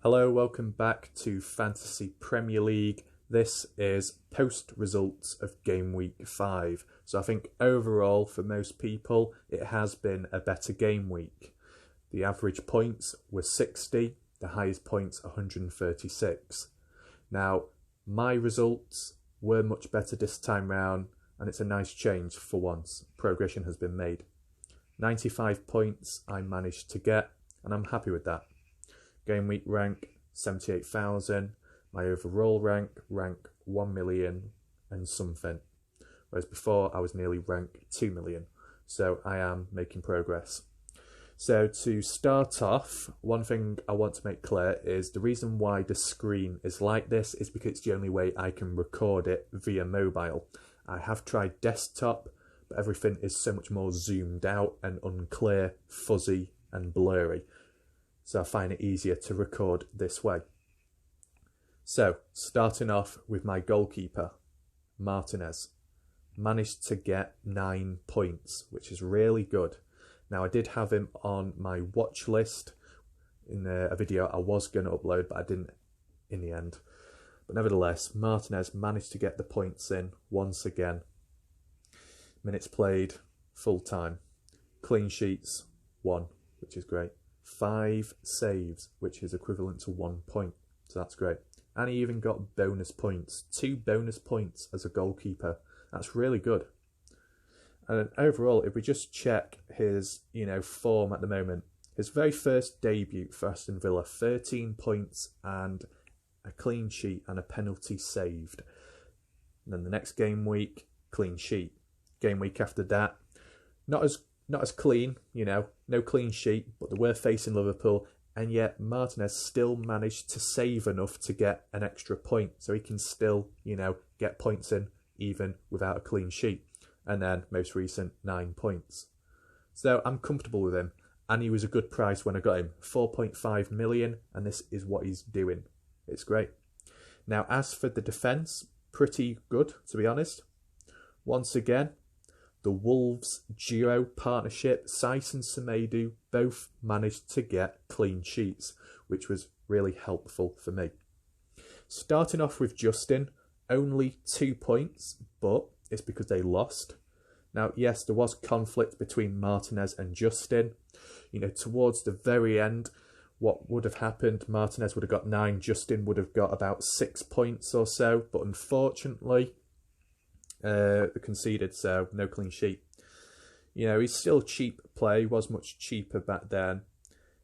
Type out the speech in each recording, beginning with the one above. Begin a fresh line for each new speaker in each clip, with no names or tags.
Hello, welcome back to Fantasy Premier League. This is post results of game week 5. So I think overall for most people it has been a better game week. The average points were 60, the highest points 136. Now my results were much better this time round and it's a nice change for once. Progression has been made. 95 points I managed to get and I'm happy with that. Game week rank 78,000. My overall rank 1 million and something. Whereas before I was nearly rank 2 million. So I am making progress. So to start off, one thing I want to make clear is the reason why the screen is like this is because it's the only way I can record it via mobile. I have tried desktop, but everything is so much more zoomed out and unclear, fuzzy and blurry. So I find it easier to record this way. So, starting off with my goalkeeper, Martinez. Managed to get 9 points, which is really good. Now, I did have him on my watch list in a video I was going to upload, but I didn't in the end. But nevertheless, Martinez managed to get the points in once again. Minutes played, full time. Clean sheets, 1, which is great. 5 saves, which is equivalent to 1 point. So that's great. And he even got bonus points. 2 bonus points as a goalkeeper. That's really good. And overall, if we just check his, form at the moment, his very first debut for Aston Villa, 13 points and a clean sheet and a penalty saved. And then the next game week, clean sheet. Game week after that, not as clean, no clean sheet, but they were facing Liverpool, and yet Martinez still managed to save enough to get an extra point, so he can still, get points in even without a clean sheet. And then most recent 9 points. So I'm comfortable with him, and he was a good price when I got him, 4.5 million, and this is what he's doing. It's great. Now as for the defence, pretty good to be honest. Once again, the Wolves duo partnership, Saiss and Semedo, both managed to get clean sheets, which was really helpful for me. Starting off with Justin, only 2 points, but it's because they lost. Now, yes, there was conflict between Martinez and Justin. Towards the very end, what would have happened, Martinez would have got 9, Justin would have got about 6 points or so, but unfortunately, they conceded, so no clean sheet. He's still cheap play, was much cheaper back then.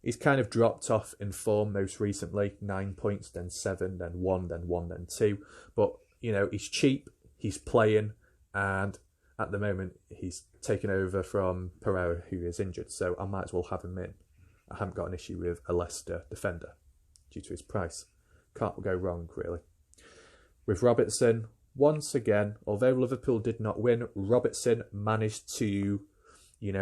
He's kind of dropped off in form most recently, 9 points, then 7, then 1, then 1, then 2. But, he's cheap, he's playing, and at the moment he's taken over from Pereira, who is injured, so I might as well have him in. I haven't got an issue with a Leicester defender due to his price. Can't go wrong, really. With Robertson, once again, although Liverpool did not win, Robertson managed to,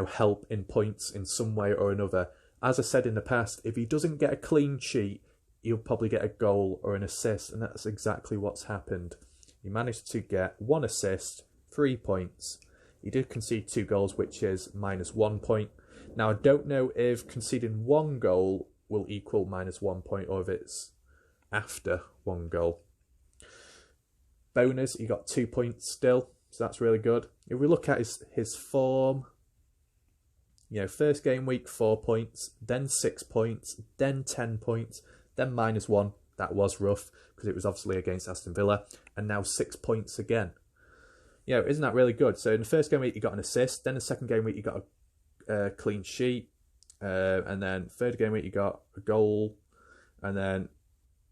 help in points in some way or another. As I said in the past, if he doesn't get a clean sheet, he'll probably get a goal or an assist, and that's exactly what's happened. He managed to get 1 assist, 3 points. He did concede 2 goals, which is -1 point. Now, I don't know if conceding 1 goal will equal -1 point or if it's after 1 goal. Bonus, he got 2 points still, so that's really good. If we look at his form, first game week 4 points, then 6 points, then 10 points, then -1. That was rough because it was obviously against Aston Villa, and now 6 points again. Isn't that really good? So in the first game week, you got an assist, then the second game week, you got a clean sheet, and then third game week, you got a goal, and then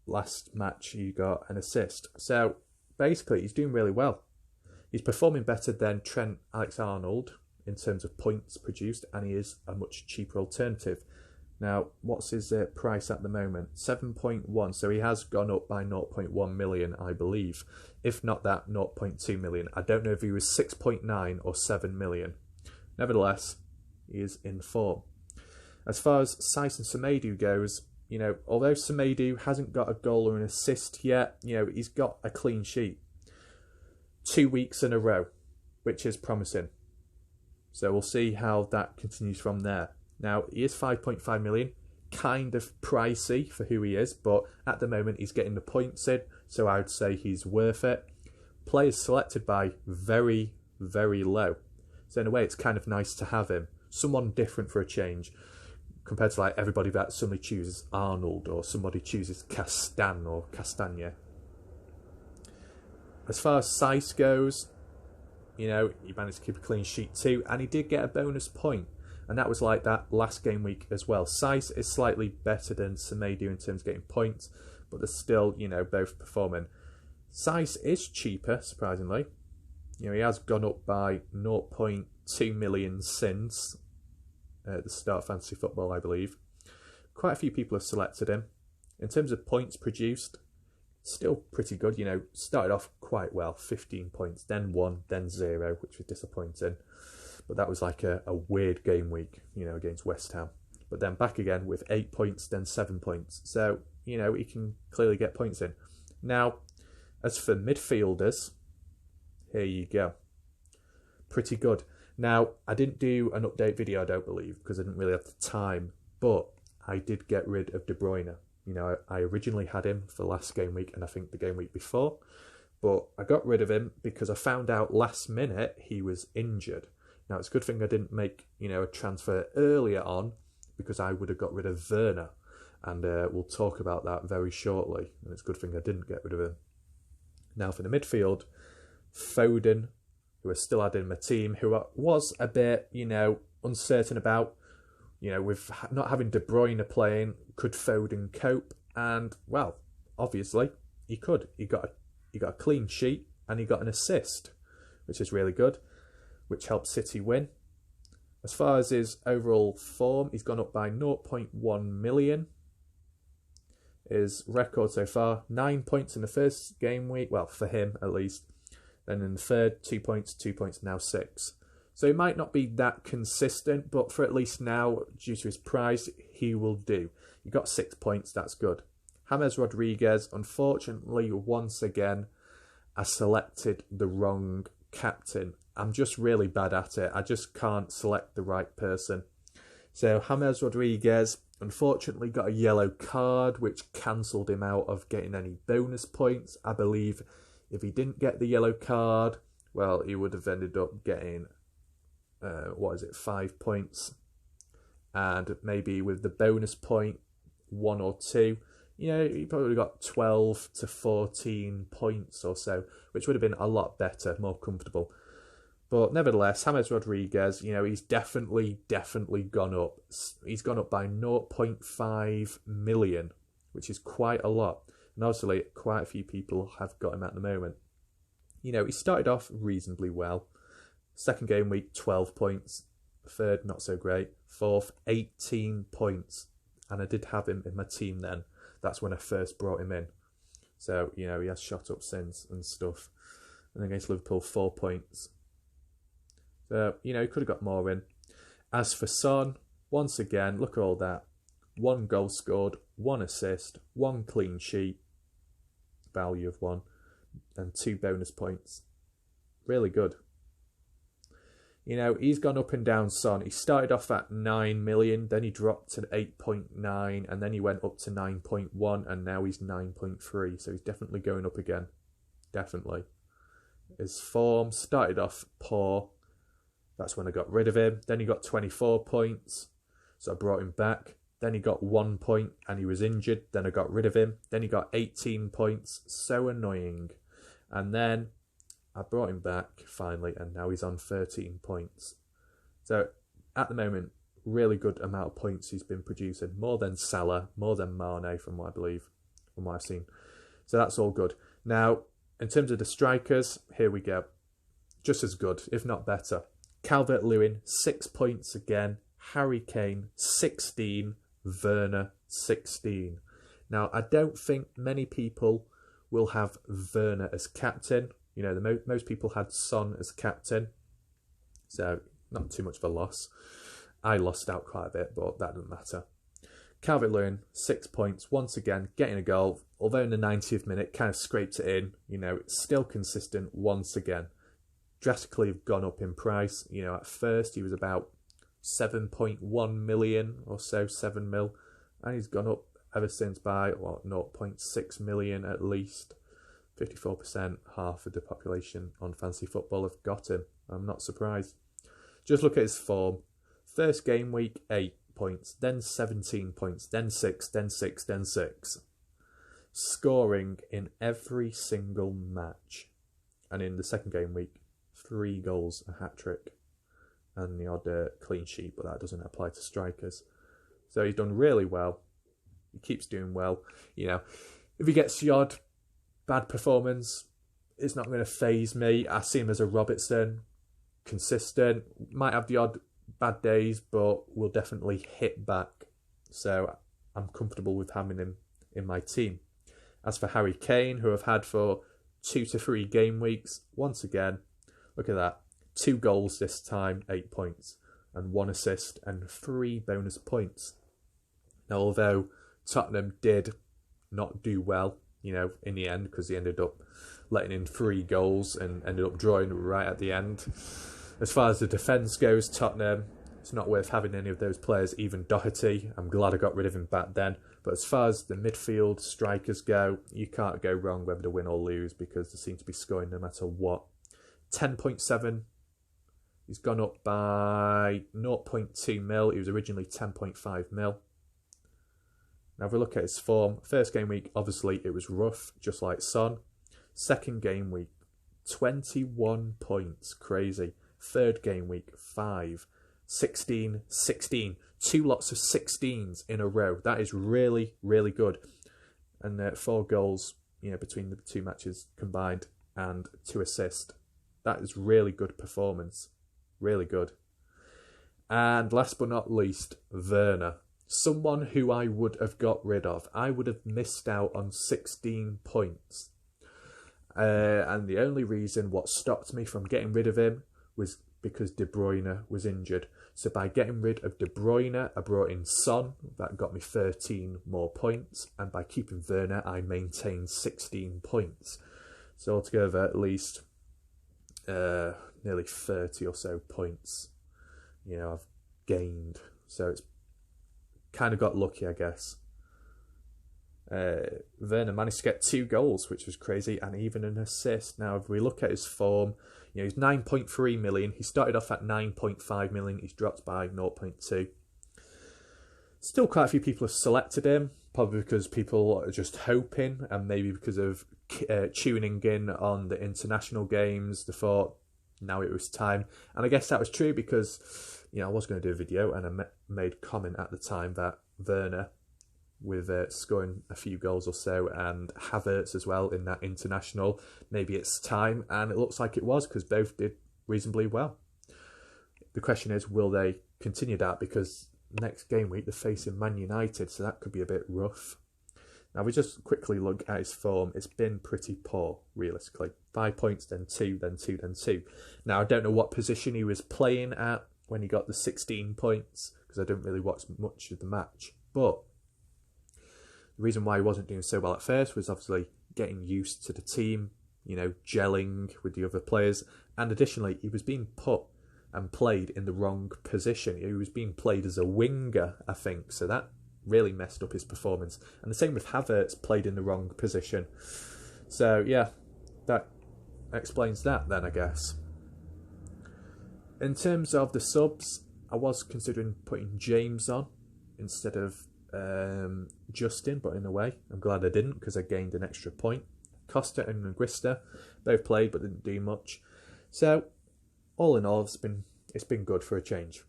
last match, you got an assist. So basically, he's doing really well. He's performing better than Trent Alexander-Arnold in terms of points produced, and he is a much cheaper alternative. Now, what's his price at the moment? 7.1, so he has gone up by 0.1 million, I believe. If not that, 0.2 million. I don't know if he was 6.9 or 7 million. Nevertheless, he is in form. As far as Saiss and Semedo goes, although Semedo hasn't got a goal or an assist yet, he's got a clean sheet. 2 weeks in a row, which is promising. So we'll see how that continues from there. Now, he is 5.5 million. kind of pricey for who he is, but at the moment he's getting the points in, so I would say he's worth it. Players selected by very, very low. So in a way, it's kind of nice to have him. Someone different for a change, compared to like everybody that suddenly chooses Arnold or somebody chooses Castan or Castagna. As far as Sice goes, you know, he managed to keep a clean sheet too, and he did get a bonus point. And that was like that last game week as well. Sice is slightly better than Semedo in terms of getting points, but they're still, you know, both performing. Sice is cheaper, surprisingly. You know, he has gone up by 0.2 million since the start of fantasy football, I believe. Quite a few people have selected him. In terms of points produced, still pretty good. You know, started off quite well, 15 points, then 1, then 0, which was disappointing. But that was like a weird game week, you know, against West Ham. But then back again with 8 points, then 7 points. So, you know, he can clearly get points in. Now, as for midfielders, here you go. Pretty good. Now, I didn't do an update video, I don't believe, because I didn't really have the time. But I did get rid of De Bruyne. You know, I originally had him for last game week and I think the game week before. But I got rid of him because I found out last minute he was injured. Now, it's a good thing I didn't make, you know, a transfer earlier on, because I would have got rid of Werner. And we'll talk about that very shortly. And it's a good thing I didn't get rid of him. Now, for the midfield, Foden, who I still had in my team, who I was a bit, you know, uncertain about. You know, with not having De Bruyne playing, could Foden cope? And, well, obviously, he could. He got a clean sheet and he got an assist, which is really good, which helped City win. As far as his overall form, he's gone up by 0.1 million. His record so far, 9 points in the first game week, well, for him at least. Then in the third, 2 points, 2 points, now 6. So he might not be that consistent, but for at least now, due to his price, he will do. He got 6 points, that's good. James Rodriguez, unfortunately, once again, I selected the wrong captain. I'm just really bad at it. I just can't select the right person. So James Rodriguez, unfortunately, got a yellow card, which cancelled him out of getting any bonus points. I believe if he didn't get the yellow card, well, he would have ended up getting, 5 points. And maybe with the bonus point, 1 or 2, you know, he probably got 12 to 14 points or so, which would have been a lot better, more comfortable. But nevertheless, James Rodriguez, you know, he's definitely gone up. He's gone up by 0.5 million, which is quite a lot. And obviously, quite a few people have got him at the moment. You know, he started off reasonably well. Second game week, 12 points. Third, not so great. Fourth, 18 points. And I did have him in my team then. That's when I first brought him in. So, you know, he has shot up since and stuff. And against Liverpool, 4 points. So, you know, he could have got more in. As for Son, once again, look at all that. 1 goal scored, 1 assist, 1 clean sheet, value of 1, and 2 bonus points. Really good. You know, he's gone up and down, Son. He started off at 9 million, then he dropped to 8.9, and then he went up to 9.1, and now he's 9.3. So he's definitely going up again. Definitely. His form started off poor. That's when I got rid of him. Then he got 24 points, so I brought him back. Then he got 1 point and he was injured. Then I got rid of him. Then he got 18 points. So annoying. And then I brought him back finally, and now he's on 13 points. So at the moment, really good amount of points he's been producing. More than Salah, more than Mane from what I believe, from what I've seen. So that's all good. Now, in terms of the strikers, here we go. Just as good, if not better. Calvert-Lewin, 6 points again. Harry Kane, 16. Werner, 16. Now, I don't think many people will have Werner as captain. You know, most people had Son as captain. So, not too much of a loss. I lost out quite a bit, but that doesn't matter. Calvert-Lewin, 6 points. Once again, getting a goal. Although in the 90th minute, kind of scraped it in. You know, it's still consistent once again. Drastically gone up in price. You know, at first he was about 7.1 million or so, 7 mil. and he's gone up ever since by, what, 0.6 million at least. 54%, half of the population on fantasy football have got him. I'm not surprised. Just look at his form. First game week, 8 points, then 17 points, then 6, then 6, then 6. Scoring in every single match. And in the second game week, 3 goals, a hat-trick, and the odd clean sheet, but that doesn't apply to strikers. So he's done really well. He keeps doing well. You know, if he gets the odd bad performance, it's not going to faze me. I see him as a Robertson, consistent, might have the odd bad days, but will definitely hit back. So I'm comfortable with having him in my team. As for Harry Kane, who I've had for 2 to 3 game weeks, once again, look at that. 2 goals this time, 8 points, and 1 assist and 3 bonus points. Now, although Tottenham did not do well, you know, in the end, because he ended up letting in 3 goals and ended up drawing right at the end. As far as the defence goes, Tottenham, it's not worth having any of those players, even Doherty. I'm glad I got rid of him back then. But as far as the midfield strikers go, you can't go wrong whether to win or lose because they seem to be scoring no matter what. 10.7. He's gone up by 0.2 mil. He was originally 10.5 mil. Now, if we look at his form, first game week, obviously, it was rough, just like Son. Second game week, 21 points. Crazy. Third game week, 5. 16, 16. 2 lots of 16s in a row. That is really, really good. And 4 goals, you know, between the 2 matches combined and 2 assists. That is really good performance. Really good. And last but not least, Werner. Someone who I would have got rid of. I would have missed out on 16 points. And the only reason what stopped me from getting rid of him was because De Bruyne was injured. So by getting rid of De Bruyne, I brought in Son. That got me 13 more points. And by keeping Werner, I maintained 16 points. So altogether, at least nearly 30 or so points, you know, I've gained. So it's kind of got lucky, I guess. Werner managed to get 2 goals, which was crazy, and even an assist. Now, if we look at his form, you know, he's 9.3 million. He started off at 9.5 million. He's dropped by 0.2. Still quite a few people have selected him, probably because people are just hoping, and maybe because of tuning in on the international games. They thought now it was time. And I guess that was true because, you know, I was going to do a video and I made comment at the time that Werner, with scoring a few goals or so, and Havertz as well in that international, maybe it's time. And it looks like it was, because both did reasonably well. The question is, will they continue that? Because next game week they're facing Man United, so that could be a bit rough. Now, we just quickly look at his form. It's been pretty poor, realistically. 5 points, then 2, then 2, then 2. Now, I don't know what position he was playing at when he got the 16 points, because I didn't really watch much of the match. But the reason why he wasn't doing so well at first was obviously getting used to the team, you know, gelling with the other players. And additionally, he was being put and played in the wrong position. He was being played as a winger, I think. So that really messed up his performance. And the same with Havertz, played in the wrong position. So, yeah, that explains that then, I guess. In terms of the subs, I was considering putting James on instead of Justin, but in a way, I'm glad I didn't, because I gained an extra point. Costa and Negrista both played but didn't do much. So, all in all, it's been good for a change.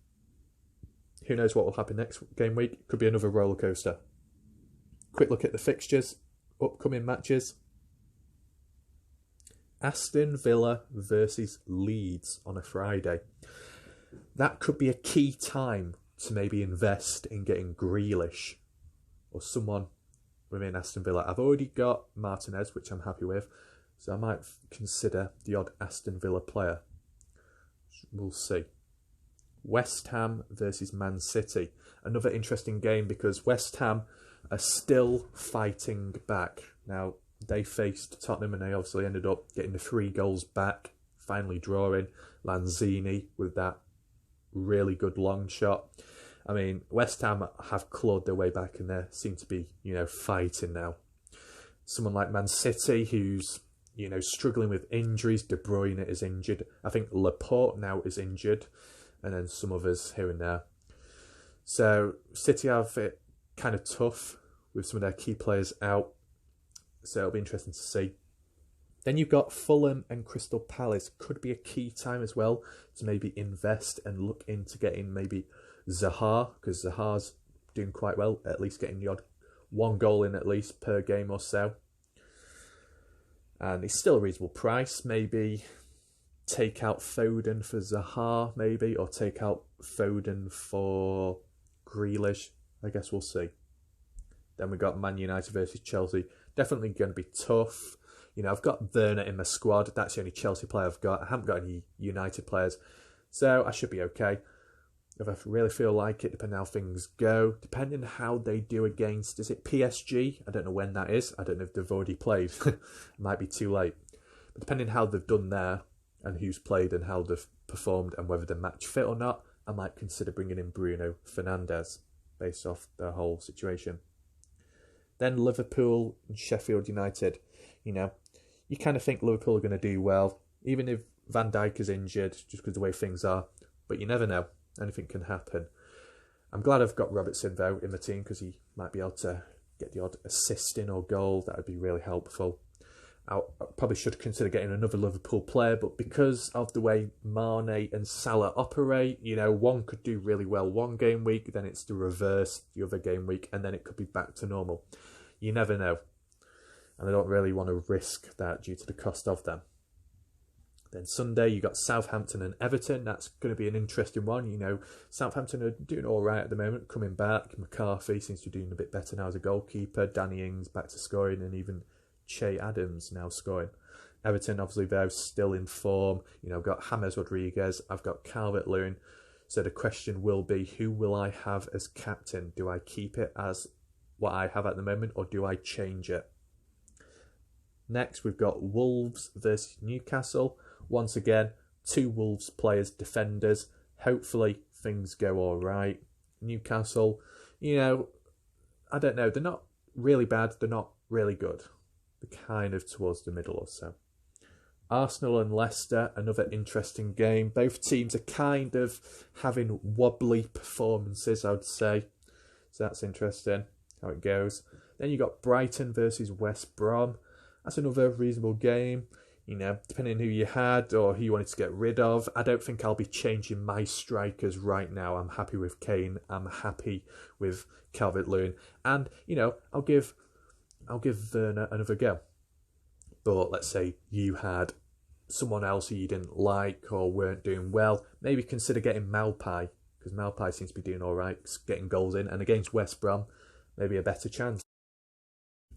Who knows what will happen next game week? Could be another roller coaster. Quick look at the fixtures, upcoming matches. Aston Villa versus Leeds on a Friday. That could be a key time to maybe invest in getting Grealish or someone within Aston Villa. I've already got Martinez, which I'm happy with, so I might consider the odd Aston Villa player. We'll see. West Ham versus Man City. Another interesting game because West Ham are still fighting back. Now, they faced Tottenham and they obviously ended up getting the 3 goals back, finally drawing. Lanzini with that really good long shot. I mean, West Ham have clawed their way back and they seem to be, fighting now. Someone like Man City, who's, struggling with injuries. De Bruyne is injured. I think Laporte now is injured. And then some others here and there. So City have it kind of tough with some of their key players out. So it'll be interesting to see. Then you've got Fulham and Crystal Palace. Could be a key time as well to maybe invest and look into getting maybe Zaha, because Zaha's doing quite well, at least getting the odd one goal in at least per game or so. And it's still a reasonable price. Maybe take out Foden for Zaha, maybe, or take out Foden for Grealish. I guess we'll see. Then we've got Man United versus Chelsea. Definitely going to be tough. I've got Werner in my squad. That's the only Chelsea player I've got. I haven't got any United players. So I should be okay. If I really feel like it, depending how things go, depending how they do against, is it PSG? I don't know when that is. I don't know if they've already played. It might be too late. But depending how they've done there and who's played and how they've performed and whether they're match fit or not, I might consider bringing in Bruno Fernandes based off the whole situation. Then Liverpool and Sheffield United. You kind of think Liverpool are going to do well, even if Van Dijk is injured, just because of the way things are. But you never know. Anything can happen. I'm glad I've got Robertson, though, in the team, because he might be able to get the odd assist in or goal. That would be really helpful. I probably should consider getting another Liverpool player, but because of the way Mane and Salah operate, one could do really well one game week, then it's the reverse the other game week, and then it could be back to normal. You never know. And I don't really want to risk that due to the cost of them. Then Sunday, you got Southampton and Everton. That's going to be an interesting one. Southampton are doing all right at the moment, coming back. McCarthy seems to be doing a bit better now as a goalkeeper. Danny Ings back to scoring, and even Che Adams now scoring. Everton, obviously, they're still in form. I've got James Rodriguez. I've got Calvert-Lewin. So the question will be, who will I have as captain? Do I keep it as what I have at the moment, or do I change it? Next, we've got Wolves versus Newcastle. Once again, 2 Wolves players, defenders. Hopefully, things go all right. Newcastle, I don't know. They're not really bad. They're not really good. They're kind of towards the middle or so. Arsenal and Leicester, another interesting game. Both teams are kind of having wobbly performances, I would say. So that's interesting how it goes. Then you got Brighton versus West Brom. That's another reasonable game. Depending on who you had or who you wanted to get rid of. I don't think I'll be changing my strikers right now. I'm happy with Kane. I'm happy with Calvert-Lewin. And, I'll give Werner another go. But let's say you had someone else who you didn't like or weren't doing well. Maybe consider getting Malpai, because Malpai seems to be doing all right, getting goals in. And against West Brom, maybe a better chance.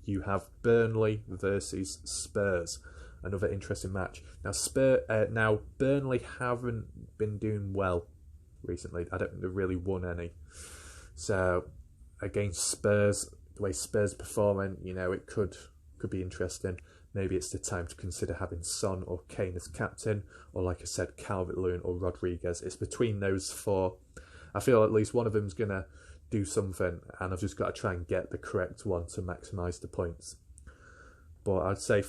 You have Burnley versus Spurs. Another interesting match. Now Burnley haven't been doing well recently. I don't think they've really won any. So against Spurs, the way Spurs are performing, it could be interesting. Maybe it's the time to consider having Son or Kane as captain, or like I said, Calvert-Lewin or Rodriguez. It's between those 4. I feel at least one of them's gonna do something, and I've just got to try and get the correct one to maximise the points. But I'd say